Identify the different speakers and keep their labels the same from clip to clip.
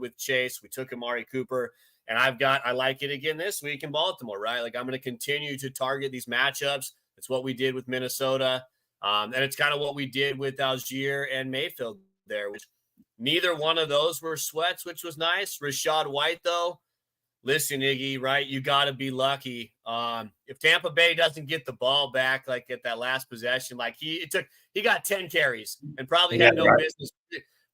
Speaker 1: with Chase. We took Amari Cooper. And I like it again this week in Baltimore, right? Like, I'm going to continue to target these matchups. It's what we did with Minnesota. And it's kind of what we did with Algier and Mayfield there, which neither one of those were sweats, which was nice. Rashad White, though, listen, Iggy, right? You got to be lucky. If Tampa Bay doesn't get the ball back, like at that last possession, like he got 10 carries and probably had no business.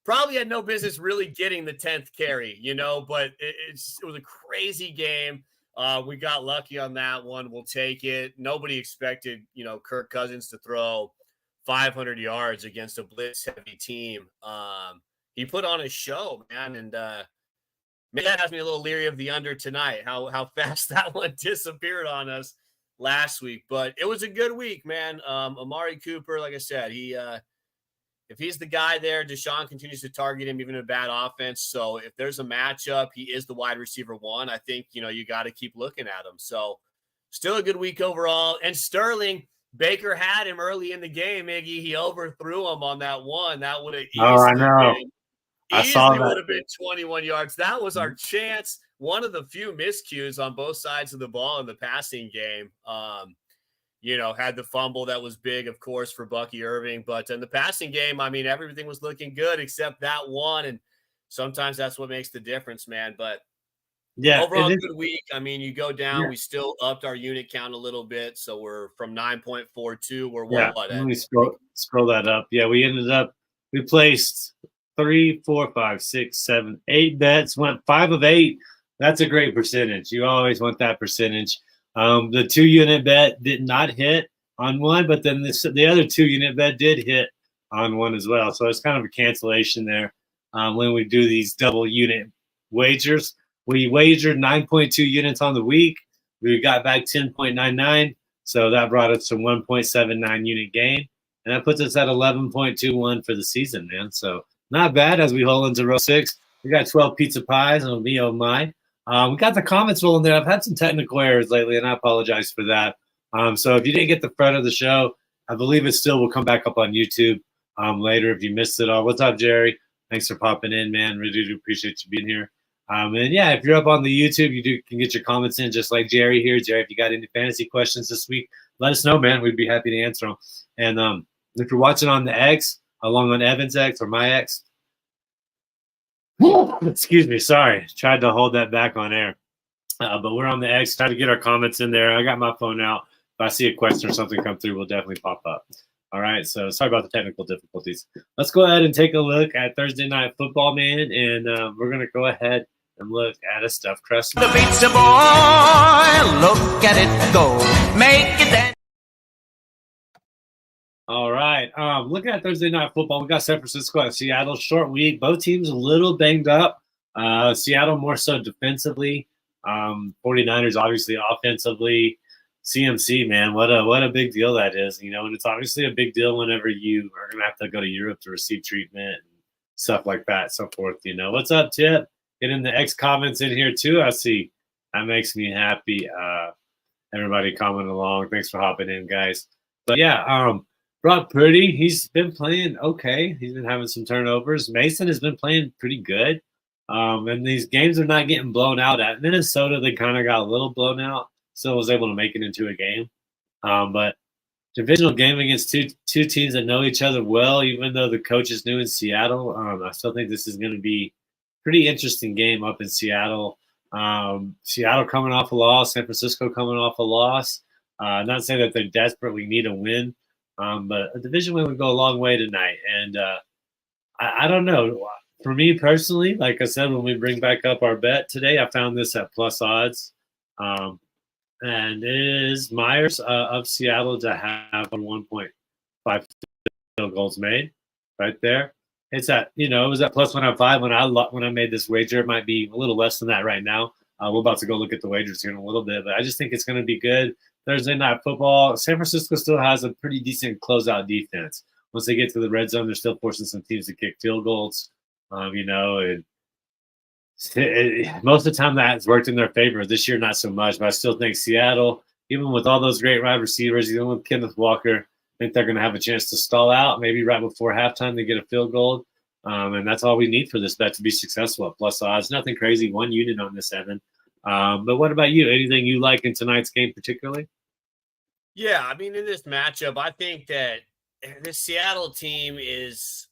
Speaker 1: Probably had no business really getting the 10th carry, but it was a crazy game. We got lucky on that one. We'll take it. Nobody expected, Kirk Cousins to throw 500 yards against a blitz-heavy team. He put on a show, man, and maybe that has me a little leery of the under tonight, how fast that one disappeared on us last week. But it was a good week, man. Amari Cooper, like I said, if he's the guy there, Deshaun continues to target him, even in a bad offense. So if there's a matchup, he is the wide receiver one. I think, you got to keep looking at him. So still a good week overall. And Sterling, Baker had him early in the game, Iggy. He overthrew him on that one. That would have easily would have been 21 yards. That was our chance. One of the few miscues on both sides of the ball in the passing game. Had the fumble that was big, of course, for Bucky Irving. But in the passing game, I mean, everything was looking good except that one. And sometimes that's what makes the difference, man. But overall, good week. I mean, you go down, we still upped our unit count a little bit. So we're from 9.42. We're what?
Speaker 2: Let me scroll that up. Yeah, we placed 3, 4, 5, 6, 7, 8 bets, went 5 of 8. That's a great percentage. You always want that percentage. The 2-unit bet did not hit on one, but then the other 2-unit bet did hit on one as well. So it's kind of a cancellation there when we do these double unit wagers. We wagered 9.2 units on the week. We got back 10.99. So that brought us to 1.79 unit gain. And that puts us at 11.21 for the season, man. So not bad as we hold into row 6. We got 12 pizza pies on me, oh my. We got the comments rolling there. I've had some technical errors lately, and I apologize for that. So if you didn't get the front of the show, I believe it still will come back up on YouTube later if you missed it all. What's up, Jerry? Thanks for popping in, man. Really do appreciate you being here. And yeah, if you're up on the YouTube, can get your comments in just like Jerry here. Jerry, if you got any fantasy questions this week, let us know, man. We'd be happy to answer them. And if you're watching on the X, along on Evan's X or my X, excuse me, sorry. Tried to hold that back on air. But we're on the X. Try to get our comments in there. I got my phone out. If I see a question or something come through, we'll definitely pop up. All right, so sorry about the technical difficulties. Let's go ahead and take a look at Thursday Night Football, man, and we're going to go ahead and look at a stuffed crust.
Speaker 3: The pizza boy, look at it go. Make it dance.
Speaker 2: All right. Looking at Thursday Night Football, we got San Francisco and Seattle. Short week. Both teams a little banged up. Seattle more so defensively. 49ers obviously offensively. CMC, man, what a big deal that is. And it's obviously a big deal whenever you are going to have to go to Europe to receive treatment and stuff like that, so forth. What's up, Tip? Get in the X comments in here too. I see. That makes me happy. Everybody commenting along. Thanks for hopping in, guys. But yeah, Brock Purdy, he's been playing okay. He's been having some turnovers. Mason has been playing pretty good. And these games are not getting blown out. At Minnesota, they kind of got a little blown out. Still was able to make it into a game. But divisional game against two teams that know each other well, even though the coach is new in Seattle. I still think this is going to be a pretty interesting game up in Seattle. Seattle coming off a loss, San Francisco coming off a loss. Not saying that they desperately need a win. But a division win would go a long way tonight. And I don't know. For me personally, like I said, when we bring back up our bet today, I found this at plus odds. And it is Myers of Seattle to have 1.5 field goals made right there. It's at, it was at plus 105 when I made this wager. It might be a little less than that right now. We're about to go look at the wagers here in a little bit, but I just think it's going to be good. Thursday Night Football. San Francisco still has a pretty decent closeout defense. Once they get to the red zone, they're still forcing some teams to kick field goals. And most of the time that's worked in their favor. This year, not so much, but I still think Seattle, even with all those great wide receivers, even with Kenneth Walker, I think they're going to have a chance to stall out. Maybe right before halftime they get a field goal. And that's all we need for this bet to be successful at plus odds. Nothing crazy, one unit on this, Evan. But what about you? Anything you like in tonight's game particularly?
Speaker 1: Yeah, I mean, in this matchup, I think that this Seattle team is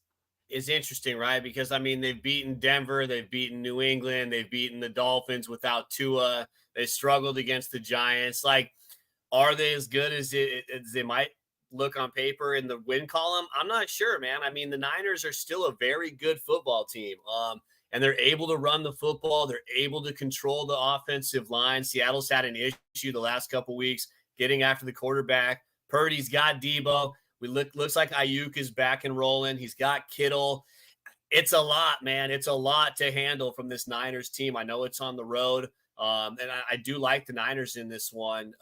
Speaker 1: interesting, right? Because I mean, they've beaten Denver, they've beaten New England, they've beaten the Dolphins without Tua. They struggled against the Giants. Like, are they as good as they might look on paper in the win column? I'm not sure, man. I mean, the Niners are still a very good football team. And they're able to run the football. They're able to control the offensive line. Seattle's had an issue the last couple weeks getting after the quarterback. Purdy's got Debo. Looks like Ayuk is back and rolling. He's got Kittle. It's a lot, man. It's a lot to handle from this Niners team. I know it's on the road. And I do like the Niners in this one.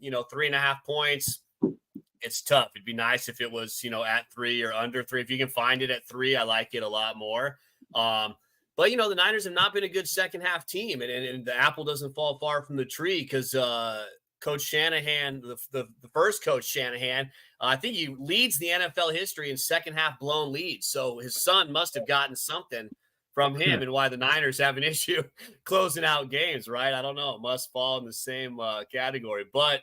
Speaker 1: 3.5 points. It's tough. It'd be nice if it was, at 3 or under 3. If you can find it at 3, I like it a lot more. But the Niners have not been a good second half team, and the apple doesn't fall far from the tree because Coach Shanahan, the first Coach Shanahan, I think he leads the NFL history in second half blown leads. So his son must have gotten something from him, and why the Niners have an issue closing out games, right? I don't know. It must fall in the same category. But,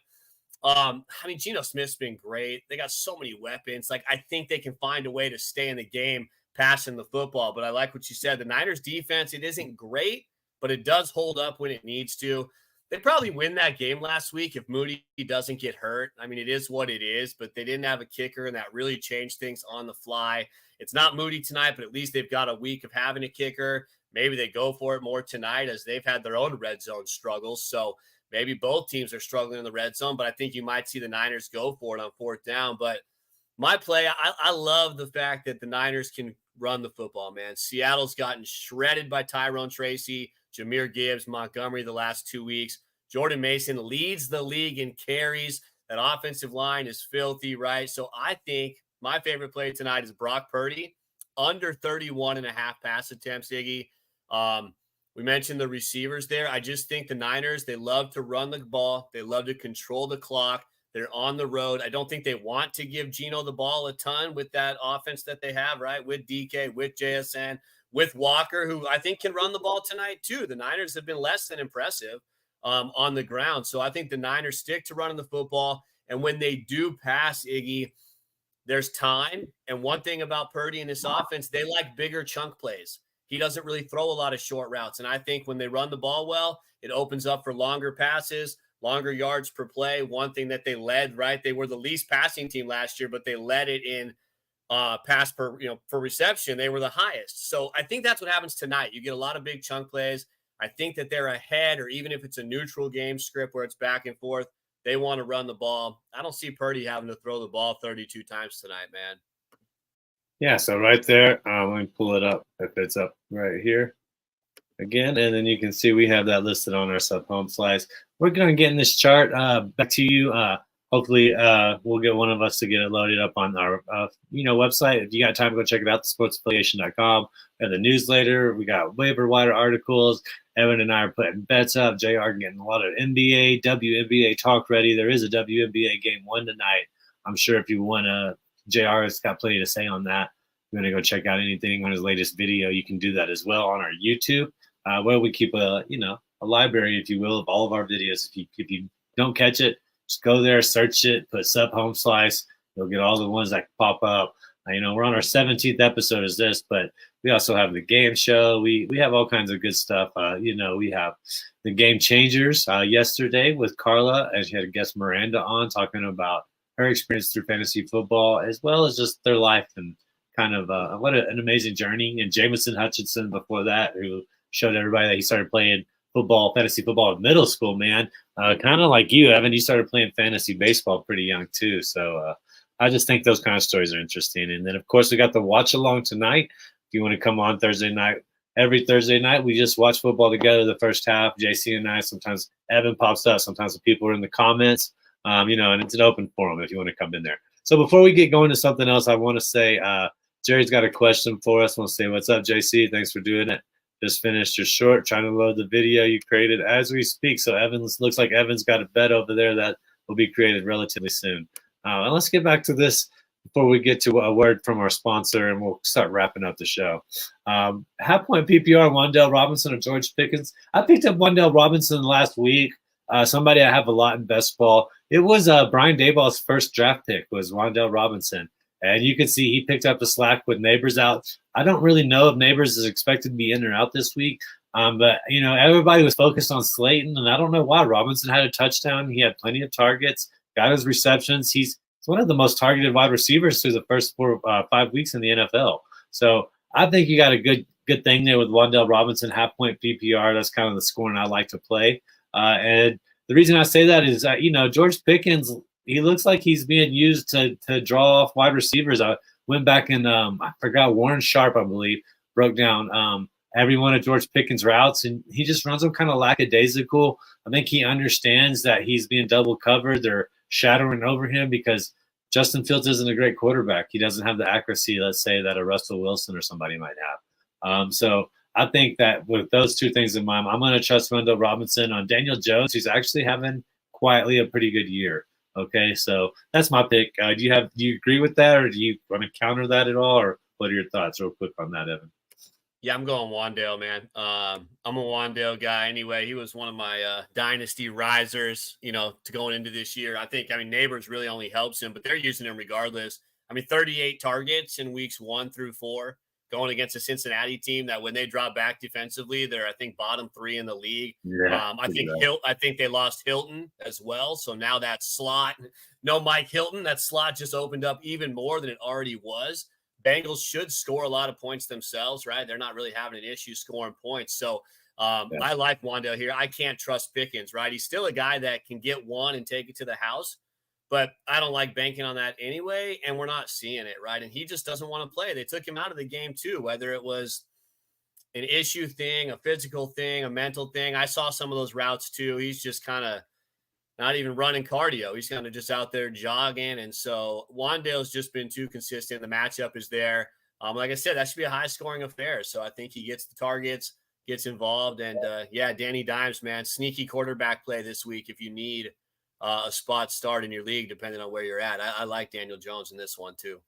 Speaker 1: Geno Smith's been great. They got so many weapons. Like, I think they can find a way to stay in the game passing the football. But I like what you said. The Niners defense, it isn't great, but it does hold up when it needs to. They probably win that game last week if Moody doesn't get hurt. I mean, it is what it is, but they didn't have a kicker, and that really changed things on the fly. It's not Moody tonight, but at least they've got a week of having a kicker. Maybe they go for it more tonight as they've had their own red zone struggles. So maybe both teams are struggling in the red zone, but I think you might see the Niners go for it on fourth down. But my play, I love the fact that the Niners can run the football, man. Seattle's gotten shredded by Tyrone Tracy, Jahmyr Gibbs, Montgomery the last 2 weeks. Jordan Mason leads the league in carries. That offensive line is filthy, right? So I think my favorite play tonight is Brock Purdy, under 31.5 pass attempts, Iggy. We mentioned the receivers there. I just think the Niners, they love to run the ball. They love to control the clock. They're on the road. I don't think they want to give Geno the ball a ton with that offense that they have, right? With DK, with JSN, with Walker, who I think can run the ball tonight too. The Niners have been less than impressive on the ground. So I think the Niners stick to running the football. And when they do pass, Iggy, there's time. And one thing about Purdy and this offense, they like bigger chunk plays. He doesn't really throw a lot of short routes. And I think when they run the ball well, it opens up for longer passes, longer yards per play. One thing that they led, right? They were the least passing team last year, but they led it in pass per reception. They were the highest. So I think that's what happens tonight. You get a lot of big chunk plays. I think that they're ahead, or even if it's a neutral game script where it's back and forth, they want to run the ball. I don't see Purdy having to throw the ball 32 times tonight, man.
Speaker 2: Yeah, so right there, let me pull it up if it's up right here again, and then you can see we have that listed on our sub home slice. We're going to get in this chart back to you. Hopefully, we'll get one of us to get it loaded up on our website. If you got time, go check it out, thesportsaffiliation.com. We have the newsletter. We got waiver wire articles. Evan and I are putting bets up. JR getting a lot of NBA, WNBA talk ready. There is a WNBA game 1 tonight. I'm sure if you want to, JR has got plenty to say on that. You're going to go check out anything on his latest video, you can do that as well on our YouTube, where we keep a library, if you will, of all of our videos. If you don't catch it, just go there, search it, put sub home slice. You'll get all the ones that pop up. We're on our 17th episode is this, but we also have the game show. We have all kinds of good stuff. We have the Game Changers yesterday with Carla, and she had a guest Miranda on talking about her experience through fantasy football, as well as just their life and kind of what an amazing journey. And Jameson Hutchinson before that, who showed everybody that he started playing fantasy football in middle school, man. Kind of like you, Evan, you started playing fantasy baseball pretty young too. So I just think those kind of stories are interesting. And then, of course, we got the watch along tonight. If you want to come on Thursday night, every Thursday night, we just watch football together the first half. JC and I, sometimes Evan pops up. Sometimes the people are in the comments, and it's an open forum if you want to come in there. So before we get going to something else, I want to say Jerry's got a question for us. I want to say, what's up, JC? Thanks for doing it. Just finished your short, trying to load the video you created as we speak. So looks like Evan's got a bet over there that will be created relatively soon. And let's get back to this before we get to a word from our sponsor, and we'll start wrapping up the show. Half point PPR, Wan'Dale Robinson or George Pickens. I picked up Wan'Dale Robinson last week. Somebody I have a lot in best ball. It was Brian Daboll's first draft pick was Wan'Dale Robinson. And you can see he picked up the slack with Neighbors out. I don't really know if Neighbors is expected to be in or out this week. But, everybody was focused on Slayton, and I don't know why. Robinson had a touchdown. He had plenty of targets, got his receptions. He's one of the most targeted wide receivers through the first 5 weeks in the NFL. So I think you got a good thing there with Wan'Dale Robinson, half-point PPR. That's kind of the scoring I like to play. And the reason I say that is, George Pickens – he looks like he's being used to draw off wide receivers. I went back and I forgot Warren Sharp, I believe, broke down every one of George Pickens' routes, and he just runs them kind of lackadaisical. I think he understands that he's being double covered. They're shadowing over him because Justin Fields isn't a great quarterback. He doesn't have the accuracy, let's say, that a Russell Wilson or somebody might have. So I think that with those two things in mind, I'm going to trust Wan'Dale Robinson on Daniel Jones, who's actually having quietly a pretty good year. Okay, so that's my pick. Do you agree with that, or do you want to counter that at all, or what are your thoughts real quick on that, Evan?
Speaker 1: Yeah, I'm going Wan'Dale, man. I'm a Wan'Dale guy anyway. He was one of my dynasty risers, to going into this year. Neighbors really only helps him, but they're using him regardless. 38 targets in weeks 1 through 4, going against a Cincinnati team that when they drop back defensively, they're, I think, bottom 3 in the league.
Speaker 2: Yeah,
Speaker 1: I think they lost Hilton as well. So now that slot, no Mike Hilton, that slot just opened up even more than it already was. Bengals should score a lot of points themselves, right? They're not really having an issue scoring points. So I like Wan'Dale here. I can't trust Pickens, right? He's still a guy that can get one and take it to the house, but I don't like banking on that anyway, and we're not seeing it, right? And he just doesn't want to play. They took him out of the game too, whether it was an issue thing, a physical thing, a mental thing. I saw some of those routes too. He's just kind of not even running cardio. He's kind of just out there jogging. And so Wan'Dale's just been too consistent. The matchup is there. Like I said, that should be a high-scoring affair. So I think he gets the targets, gets involved. And, Danny Dimes, man, sneaky quarterback play this week if you need a spot start in your league, depending on where you're at. I like Daniel Jones in this one too.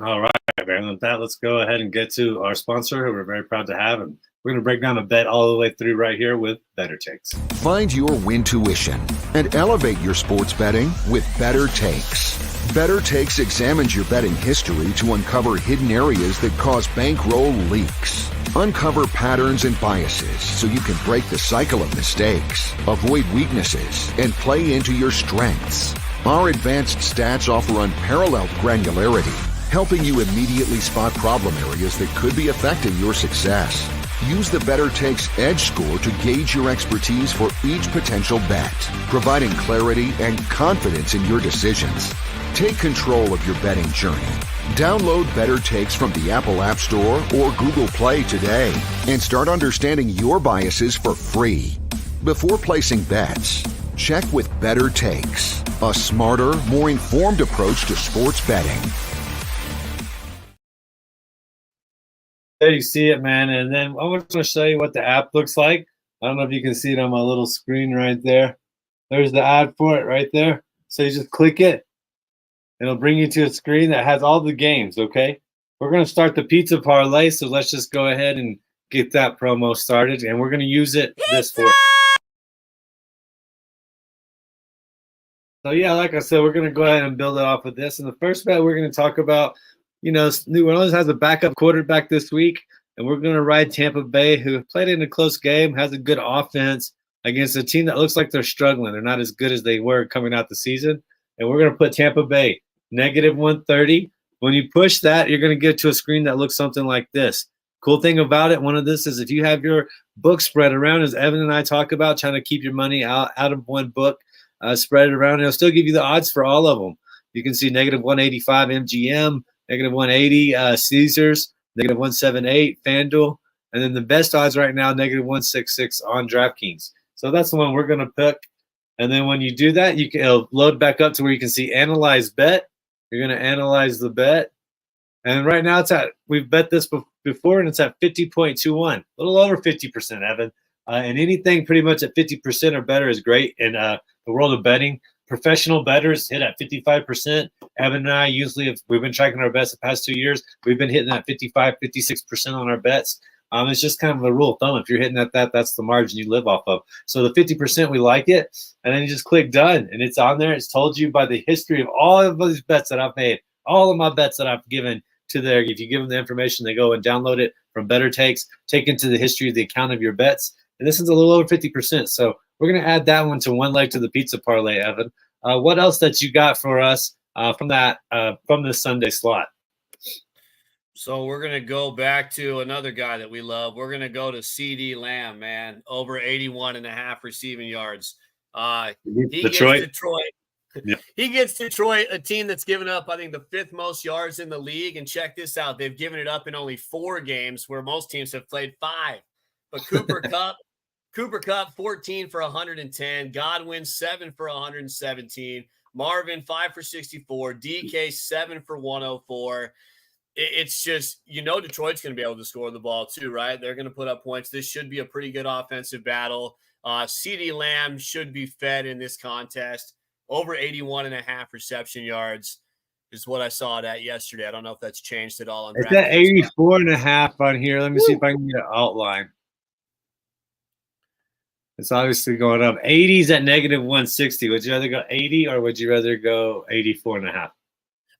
Speaker 2: All right, man. With that, let's go ahead and get to our sponsor, who we're very proud to have. And we're going to break down a bet all the way through right here with Better Takes.
Speaker 4: Find your win tuition and elevate your sports betting with Better Takes. Better Takes examines your betting history to uncover hidden areas that cause bankroll leaks. Uncover patterns and biases so you can break the cycle of mistakes, avoid weaknesses, and play into your strengths. Our advanced stats offer unparalleled granularity, helping you immediately spot problem areas that could be affecting your success. Use the Better Takes Edge score to gauge your expertise for each potential bet, providing clarity and confidence in your decisions. Take control of your betting journey. Download Better Takes from the Apple App Store or Google Play today and start understanding your biases for free. Before placing bets, check with Better Takes, a smarter, more informed approach to sports betting.
Speaker 2: There you see it, man. And then I'm going to show you what the app looks like. I don't know if you can see it on my little screen right there. There's the ad for it right there. So you just click it. It'll bring you to a screen that has all the games, okay? We're going to start the pizza parlay, so let's just go ahead and get that promo started. And we're going to use it this for. So, yeah, like I said, we're going to go ahead and build it off of this. And the first bet we're going to talk about, New Orleans has a backup quarterback this week, and we're going to ride Tampa Bay, who played in a close game, has a good offense against a team that looks like they're struggling. They're not as good as they were coming out the season. And we're going to put Tampa Bay -130. When you push that, you're going to get to a screen that looks something like this. Cool thing about it, one of this is if you have your book spread around, as Evan and I talk about, trying to keep your money out of one book, spread it around. It'll still give you the odds for all of them. You can see -185 MGM, -180 Caesars, -178 FanDuel, and then the best odds right now, -166 on DraftKings. So that's the one we're going to pick. And then when you do that, it'll load back up to where you can see analyze bet. You're going to analyze the bet. And right now we've bet this before, and it's at 50.21, a little over 50%, Evan. And anything pretty much at 50% or better is great in the world of betting. professional bettors hit at 55%. Evan and I usually, if we've been tracking our bets the past 2 years, we've been hitting at 55, 56% on our bets. It's just kind of a rule of thumb. If you're hitting at that, that's the margin you live off of. So the 50%, we like it. And then you just click done, and it's on there. It's told you by the history of all of these bets that I've made, all of my bets that I've given to there. If you give them the information, they go and download it from Better Takes, take into the history of the account of your bets. And this is a little over 50%. So we're going to add that one to one leg to the pizza parlay, Evan. What else that you got for us from this Sunday slot?
Speaker 1: So we're going to go back to another guy that we love. We're going to go to CeeDee Lamb, man, over 81.5 receiving yards. He
Speaker 2: Detroit.
Speaker 1: gets Detroit.
Speaker 2: Yep.
Speaker 1: He gets Detroit, a team that's given up, I think, the 5th most yards in the league. And check this out. They've given it up in only 4 games, where most teams have played 5. But Cooper Kupp, 14 for 110. Godwin, 7 for 117. Marvin, 5 for 64. DK, 7 for 104. It's just, Detroit's going to be able to score the ball too, right? They're going to put up points. This should be a pretty good offensive battle. CeeDee Lamb should be fed in this contest. Over 81.5 reception yards is what I saw that yesterday. I don't know if that's changed at all.
Speaker 2: It's at 84.5 on here. Let me see if I can get an outline. It's obviously going up. 80's at negative 160. Would you rather go 80 or would you rather go 84.5?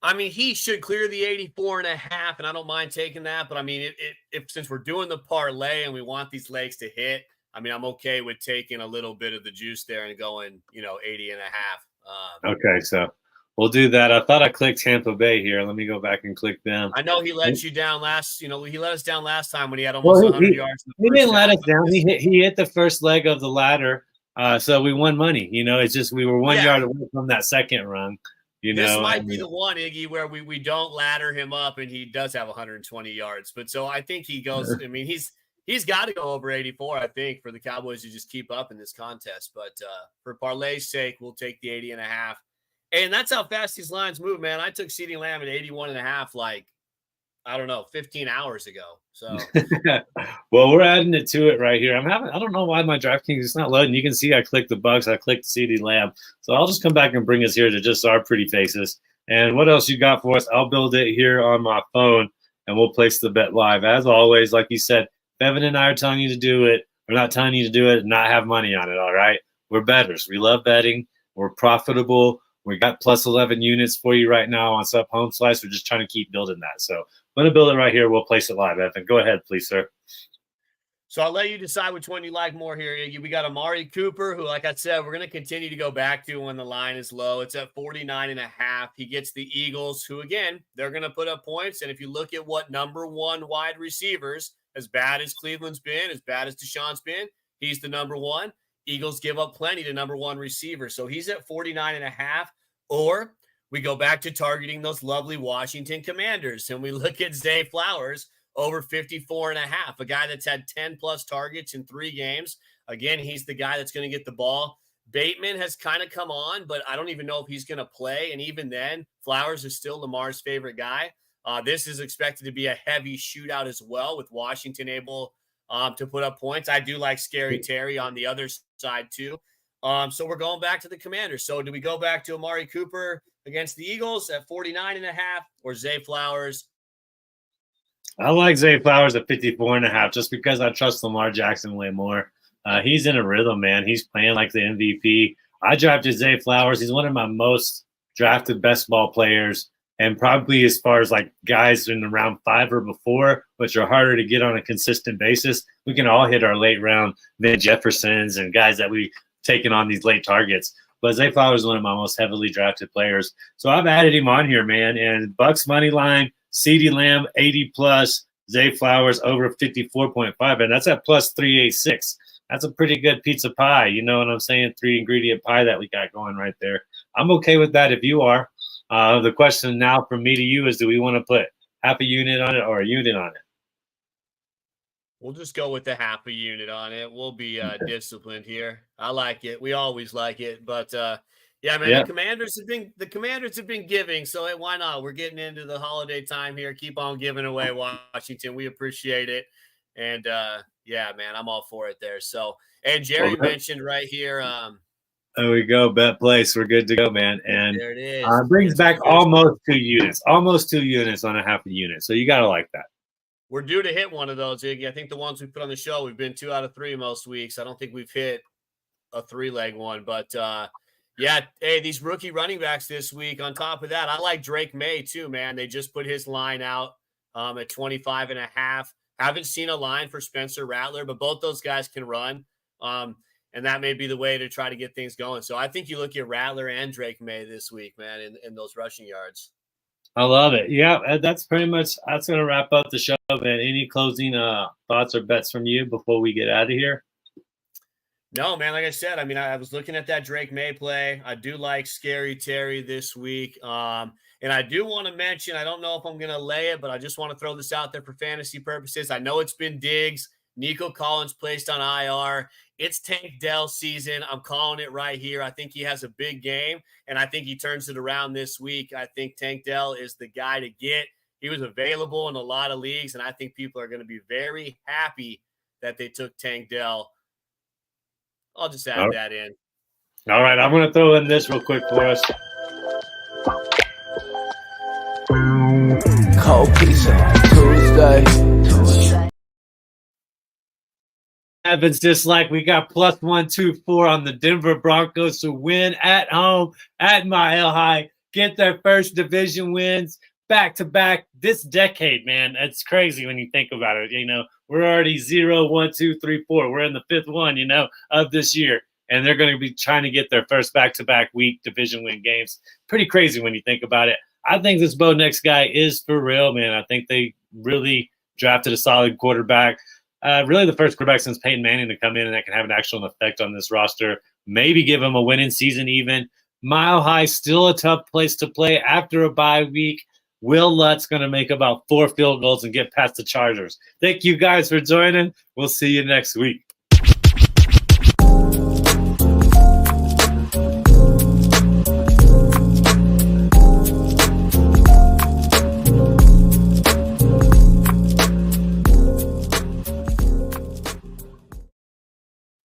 Speaker 1: I mean, he should clear the 84.5, and I don't mind taking that. But I mean, if since we're doing the parlay and we want these legs to hit, I mean, I'm okay with taking a little bit of the juice there and going, 80.5.
Speaker 2: Okay, so we'll do that. I thought I clicked Tampa Bay here. Let me go back and click them.
Speaker 1: I know he let you down he let us down last time when he had almost 100 yards.
Speaker 2: He didn't let us down. He hit the first leg of the ladder, so we won money. It's just we were 1 yard away from that second run.
Speaker 1: This might be the one, Iggy, where we don't ladder him up, and he does have 120 yards. But so I think he goes. I mean, he's got to go over 84. I think for the Cowboys to just keep up in this contest. But for parlay's sake, we'll take the 80.5. And that's how fast these lines move, man. I took CeeDee Lamb at 81.5, 15 hours ago. So,
Speaker 2: well, we're adding it to it right here. I don't know why my DraftKings is not loading. You can see I clicked the Bucks, I clicked CeeDee Lamb. So I'll just come back and bring us here to just our pretty faces. And what else you got for us? I'll build it here on my phone, and we'll place the bet live. As always, like you said, Evan and I are telling you to do it. We're not telling you to do it and not have money on it, all right? We're bettors. We love betting. We're profitable. We got plus 11 units for you right now on Sub Home Slice. We're just trying to keep building that. So I'm going to build it right here. We'll place it live, Evan. Go ahead, please, sir.
Speaker 1: So I'll let you decide which one you like more here, Iggy. We got Amari Cooper, who, like I said, we're going to continue to go back to when the line is low. It's at 49.5. He gets the Eagles, who, again, they're going to put up points. And if you look at what number 1 wide receivers, as bad as Cleveland's been, as bad as Deshaun's been, he's the number 1. Eagles give up plenty to number 1 receiver. So he's at 49.5. Or we go back to targeting those lovely Washington Commanders, and we look at Zay Flowers over 54.5, a guy that's had 10-plus targets in 3 games. Again, he's the guy that's going to get the ball. Bateman has kind of come on, but I don't even know if he's going to play. And even then, Flowers is still Lamar's favorite guy. This is expected to be a heavy shootout as well, with Washington able to put up points. I do like Scary Terry on the other side too. So we're going back to the Commanders. So do we go back to Amari Cooper against the Eagles at 49.5 or Zay Flowers?
Speaker 2: I like Zay Flowers at 54.5 just because I trust Lamar Jackson way more. He's in a rhythm, man. He's playing like the MVP. I drafted Zay Flowers. He's one of my most drafted best ball players, and probably as far as like guys in the round 5 or before, which are harder to get on a consistent basis. We can all hit our late round Van Jeffersons and guys that we taking on these late targets. But Zay Flowers is one of my most heavily drafted players. So I've added him on here, man. And Bucks money line, CeeDee Lamb 80 plus, Zay Flowers over 54.5, and that's at plus 386. That's a pretty good pizza pie. You know what I'm saying? 3-ingredient pie that we got going right there. I'm okay with that if you are. The question now from me to you is, do we want to put half a unit on it or a unit on it?
Speaker 1: We'll just go with the half a unit on it. We'll be disciplined here. I like it. We always like it. But yeah, man, the Commanders have been giving. So why not? We're getting into the holiday time here. Keep on giving away, Washington. We appreciate it. And yeah, man, I'm all for it there. So, and Jerry mentioned right here.
Speaker 2: There we go. Bet place. We're good to go, man. And
Speaker 1: there it is.
Speaker 2: Brings back almost 2 units. Almost 2 units on a half a unit. So you got to like that.
Speaker 1: We're due to hit one of those, Iggy. I think the ones we put on the show, we've been 2 out of 3 most weeks. I don't think we've hit a 3-leg one. But, yeah, hey, these rookie running backs this week, on top of that, I like Drake May too, man. They just put his line out at 25.5. Haven't seen a line for Spencer Rattler, but both those guys can run. And that may be the way to try to get things going. So I think you look at Rattler and Drake May this week, man, in those rushing yards.
Speaker 2: I love it. Yeah, that's going to wrap up the show, man. Any closing thoughts or bets from you before we get out of here?
Speaker 1: No, man, like I said, I mean, I was looking at that Drake May play. I do like Scary Terry this week. And I do want to mention, I don't know if I'm going to lay it, but I just want to throw this out there for fantasy purposes. I know it's been Diggs. Nico Collins placed on IR. It's Tank Dell season. I'm calling it right here. I think he has a big game, and I think he turns it around this week. I think Tank Dell is the guy to get. He was available in a lot of leagues, and I think people are going to be very happy that they took Tank Dell. I'll just add that in.
Speaker 2: All right, I'm going to throw in this real quick for us.
Speaker 3: Cold pizza Tuesday.
Speaker 2: Happens just like we got plus 124 on the Denver Broncos to win at home at Mile High, get their first division wins back to back this decade, man. It's crazy when you think about it. You know, we're already 0, 1, 2, 3, 4. We're in the 5th one, of this year. And they're going to be trying to get their first back-to-back week division win games. Pretty crazy when you think about it. I think this Bo Nix guy is for real, man. I think they really drafted a solid quarterback. Really the first quarterback since Peyton Manning to come in and that can have an actual effect on this roster. Maybe give him a winning season even. Mile High, still a tough place to play after a bye week. Will Lutt's going to make about 4 field goals and get past the Chargers. Thank you guys for joining. We'll see you next week.